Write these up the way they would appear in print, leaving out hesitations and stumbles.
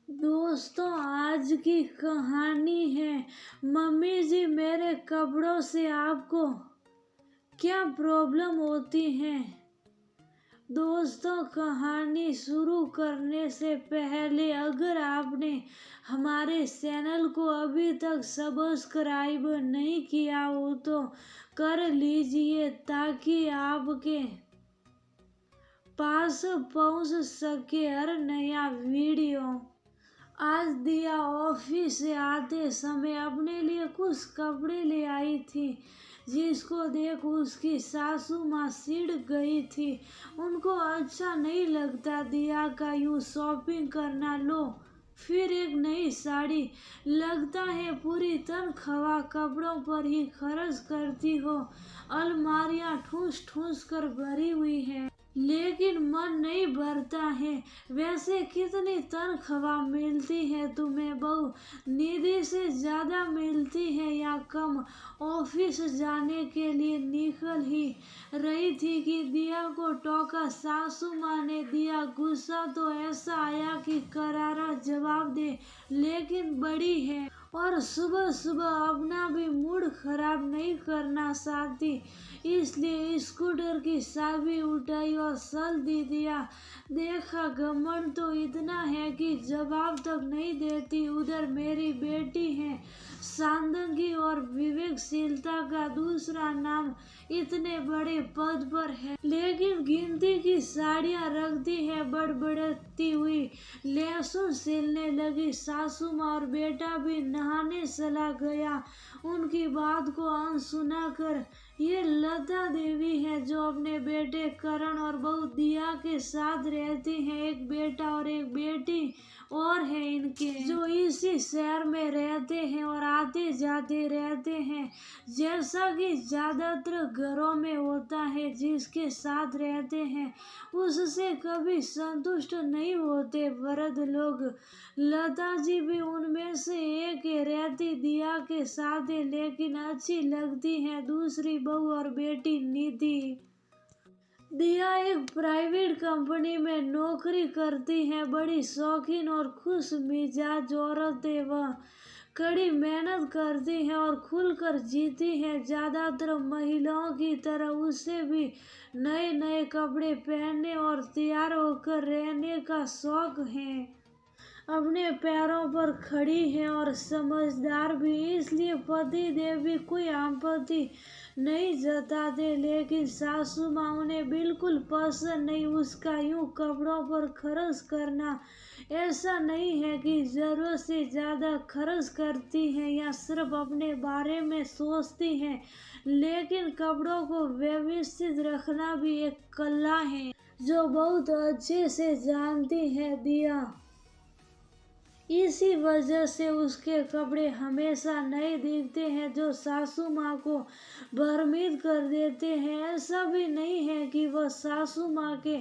दोस्तों, आज की कहानी है मम्मी जी मेरे कपड़ों से आपको क्या प्रॉब्लम होती है। दोस्तों, कहानी शुरू करने से पहले अगर आपने हमारे चैनल को अभी तक सब्सक्राइब नहीं किया हो तो कर लीजिए ताकि आपके पास पहुंच सके हर नया वीडियो। आज दिया ऑफिस से आते समय अपने लिए कुछ कपड़े ले आई थी, जिसको देख उसकी सासू माँ चिढ़ गई थी। उनको अच्छा नहीं लगता दिया का यूँ शॉपिंग करना। लो फिर एक नई साड़ी, लगता है पूरी तनख्वाह कपड़ों पर ही खर्च करती हो। अलमारियाँ ठूस ठूस कर भरी हुई है लेकिन मन नहीं भरता है। वैसे कितनी तनख्वाह मिलती है तुम्हें बहू? निधि से ज्यादा मिलती है या कम? ऑफिस जाने के लिए निकल ही रही थी कि दिया को टोका। सासू माँ ने दिया। गुस्सा तो ऐसा आया कि करारा जवाब दे, लेकिन बड़ी है और सुबह सुबह अपना भी मूड खराब नहीं करना चाहती, इसलिए स्कूटर की चाबी उठाई और चल दी। दिया देखा घमंड तो इतना है कि जवाब तक नहीं देती। उधर मेरी बेटी है सादगी और विवेकशीलता का दूसरा नाम, इतने बड़े पद पर है लेकिन गिनती की साड़ियाँ रखती है बड़बड़ती हुई। लहसुन छीलने लगी सासू माँ और बेटा भी नहाने चला गया। उनकी बात को अनसुना कर ये लता देवी है जो अपने बेटे करण और बहू दिया के साथ रहती हैं। एक बेटा और एक बेटी और है इनके, जो इसी शहर में रहते हैं और आते जाते रहते हैं, जैसा कि ज्यादातर घरों में होता है। जिसके साथ रहते हैं उससे कभी संतुष्ट नहीं होते वृद्ध लोग। लता जी भी उनमें से एक है, रहती दिया के साथ है लेकिन अच्छी लगती है दूसरी बहू और बेटी निधि। दिया एक प्राइवेट कंपनी में नौकरी करती है। बड़ी शौकीन और खुश मिजाज औरत है। वह कड़ी मेहनत करती है और खुलकर जीती है। ज्यादातर महिलाओं की तरह उसे भी नए नए कपड़े पहनने और तैयार होकर रहने का शौक है। अपने पैरों पर खड़ी है और समझदार भी, इसलिए पति देव भी कोई आपत्ति नहीं जताते। लेकिन सासू माँ उन्हें बिल्कुल पसंद नहीं उसका यूं कपड़ों पर खर्च करना। ऐसा नहीं है कि जरूरत से ज्यादा खर्च करती हैं या सिर्फ अपने बारे में सोचती हैं, लेकिन कपड़ों को व्यवस्थित रखना भी एक कला है जो बहुत अच्छे से जानती है दिया। इसी वजह से उसके कपड़े हमेशा नए दिखते हैं जो सासू माँ को भ्रमित कर देते हैं। ऐसा भी नहीं है कि वह सासू माँ के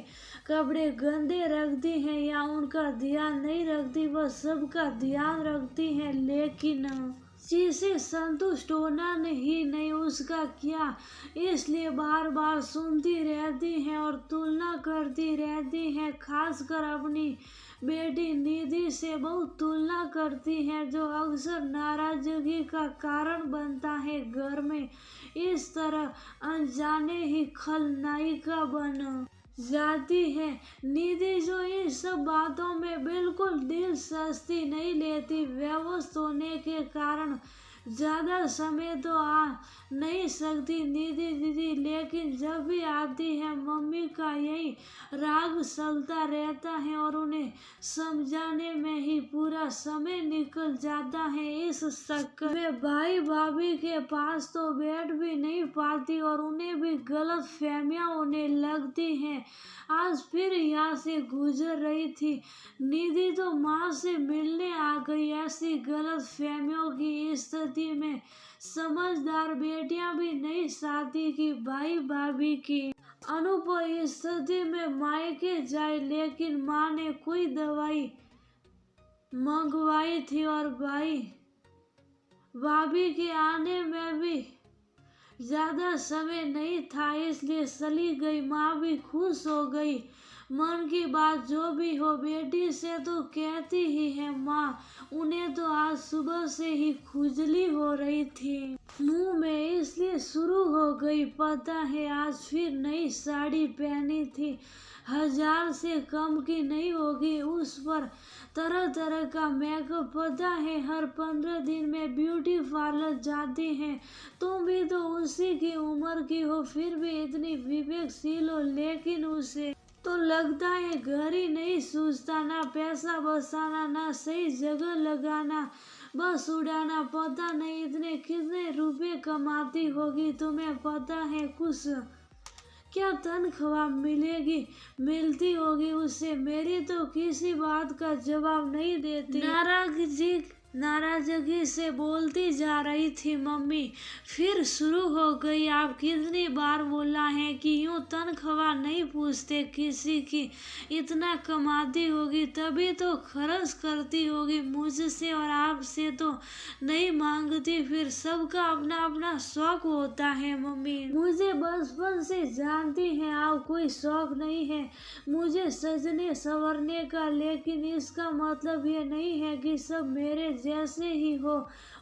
कपड़े गंदे रखती हैं या उनका ध्यान नहीं रखती, वह सबका ध्यान रखती हैं, लेकिन जिसे संतुष्ट होना ही नहीं उसका क्या, इसलिए बार बार सुनती रहती हैं और तुलना करती रहती हैं। खासकर अपनी बेटी निधि से बहुत तुलना करती हैं, जो अक्सर नाराजगी का कारण बनता है घर में। इस तरह अनजाने ही खलनायिका बन जाती है निधि, जो इन सब बातों में बिल्कुल दिलचस्पी नहीं लेती। व्यस्त होने के कारण ज्यादा समय तो आ नहीं सकती निधि दीदी, लेकिन जब भी आती है मम्मी का यही राग चलता रहता है और उन्हें समझाने में ही पूरा समय निकल जाता है। इस चक्कर में भाई भाभी के पास तो बैठ भी नहीं पाती और उन्हें भी गलत फहमियाँ होने लगती हैं। आज फिर यहाँ से गुजर रही थी निधि तो माँ से मिलने आ गई। ऐसी गलत फहमियों की स्थिति में समझदार बेटियां भी नहीं चाहती कि भाई भाभी की अनुपम स्थिति में मायके जाए, लेकिन माँ ने कोई दवाई मंगवाई थी और भाई भाभी के आने में भी ज्यादा समय नहीं था, इसलिए चली गई। माँ भी खुश हो गई। मन की बात जो भी हो, बेटी से तो कहती ही है माँ। उन्हें तो आज सुबह से ही खुजली हो रही थी मुंह में, इसलिए शुरू हो गई। पता है आज फिर नई साड़ी पहनी थी, 1000 से कम की नहीं होगी उस पर। तरह तरह का मेकअप, पता है हर 15 दिन में ब्यूटी पार्लर जाती हैं। तुम भी तो उसी की उम्र की हो, फिर भी इतनी विवेकशील हो। लेकिन उसे तो लगता है घर ही नहीं सूझता, ना पैसा बचाना ना सही जगह लगाना, बस उड़ाना। पता नहीं इतने कितने रुपए कमाती होगी, तुम्हें पता है कुछ? क्या तनख्वाह मिलती होगी उससे? मेरी तो किसी बात का जवाब नहीं देती। नाराजगी से बोलती जा रही थी मम्मी। फिर शुरू हो गई, आप कितनी बार बोला है कि यूं तनख्वाह नहीं पूछते किसी की। इतना कमाती होगी तभी तो खर्च करती होगी मुझसे और आपसे तो नहीं मांगती। फिर सबका अपना अपना शौक होता है मम्मी। मुझे बचपन से जानती हैं आप, कोई शौक नहीं है मुझे सजने संवरने का। लेकिन इसका मतलब ये नहीं है कि सब मेरे जैसे ही हो।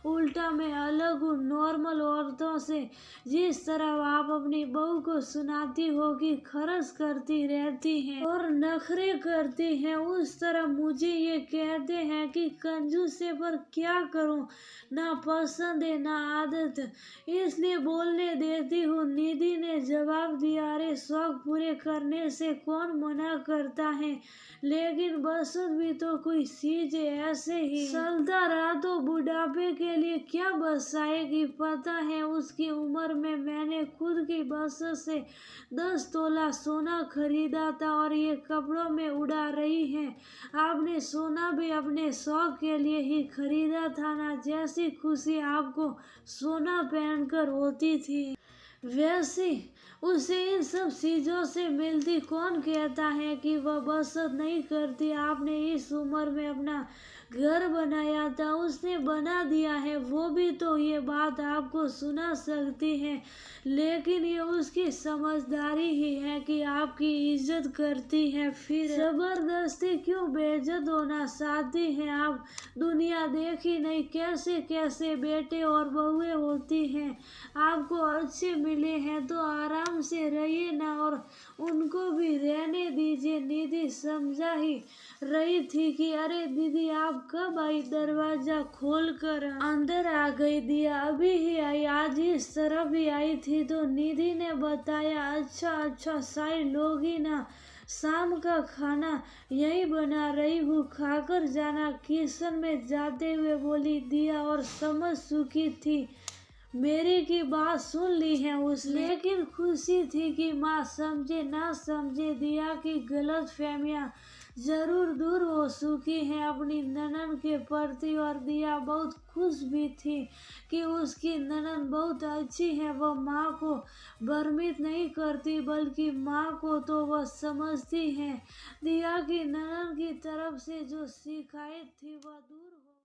उल्टा मैं अलग हूँ नॉर्मल औरतों से। जिस तरह आप अपनी बहू को सुनाती हो कि खर्च करती रहती हैं और नखरे करती हैं, उस तरह मुझे ये कहते हैं कि कंजूस है। पर क्या करूँ, ना पसंद है ना आदत, इसलिए बोलने देती हूँ। निधि ने जवाब दिया, अरे शौक पूरे करने से कौन मना करता है, लेकिन बसत भी तो कोई चीज है। ऐसे ही चलता रहा तो बुढ़ापे के लिए क्या बचाएगी। पता है उसकी उम्र में मैंने खुद की बचत से 10 तोला सोना खरीदा था और ये कपड़ों में उड़ा रही है। आपने सोना भी अपने शौक के लिए ही खरीदा था ना, जैसी खुशी आपको सोना पहनकर होती थी वैसे उसे इन सब चीजों से मिलती। कौन कहता है कि वह बचत नहीं करती। आपने इस उम्र में अपना घर बनाया था, उसने बना दिया है, वो भी तो ये बात आपको सुना सकती है। लेकिन ये उसकी समझदारी ही है कि आपकी इज्जत करती है। फिर जबरदस्ती क्यों बेइज्जत होना चाहती हैं आप? दुनिया देखी नहीं कैसे कैसे बेटे और बहुएं होती हैं। आपको अच्छे मिले हैं तो आराम से रहिए ना, और उनको भी रहने दीजिए। निधि समझा ही रही थी कि अरे दीदी आप कब आई। दरवाजा खोलकर अंदर आ गई। दिया अभी ही आई, आज इस तरफ ही आई थी। तो निधि ने बताया, अच्छा साई लोगी ना, शाम का खाना यही बना रही हूँ, खाकर जाना। किचन में जाते हुए बोली दिया और समझ चुकी थी मेरी की बात सुन ली है उसने। लेकिन खुशी थी कि माँ समझे ना समझे दिया की गलत फहमियाँ जरूर दूर हो चुकी हैं अपनी ननद के प्रति। और दिया बहुत खुश भी थी कि उसकी ननद बहुत अच्छी है। वह माँ को भ्रमित नहीं करती बल्कि माँ को तो वह समझती है। दिया की ननद की तरफ से जो शिकायत थी वह दूर